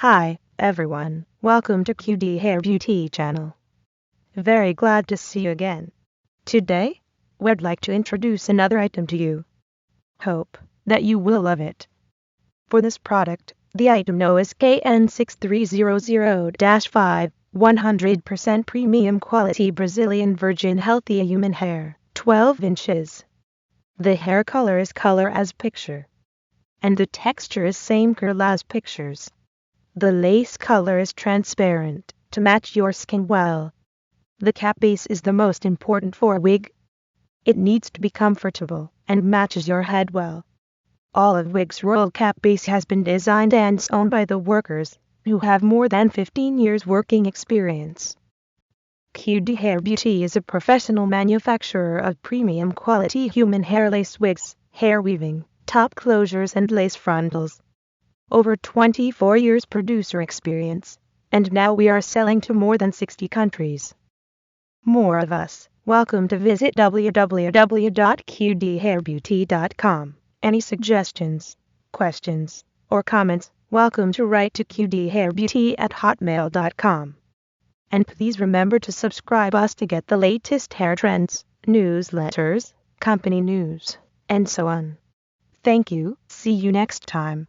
Hi, everyone. Welcome to QD Hair Beauty channel. Very glad to see you again. Today, we'd like to introduce another item to you. Hope that you will love it. For this product, the item known as KN-6300-5, 100% premium quality Brazilian virgin healthy human hair, 12 inches. The hair color is color as picture. And the texture is same curl as pictures. The lace color is transparent, to match your skin well. The cap base is the most important for a wig. It needs to be comfortable and matches your head well. All of wig's roll cap base has been designed and sewn by the workers, who have more than 15 years working experience. QD Hair Beauty is a professional manufacturer of premium quality human hair lace wigs, hair weaving, top closures and lace frontals. Over 24 years producer experience, and now we are selling to more than 60 countries. More of us. Welcome to visit www.qdhairbeauty.com. Any suggestions, questions, or comments, welcome to write to qdhairbeauty@hotmail.com. And please remember to subscribe us to get the latest hair trends, newsletters, company news, and so on. Thank you. See you next time.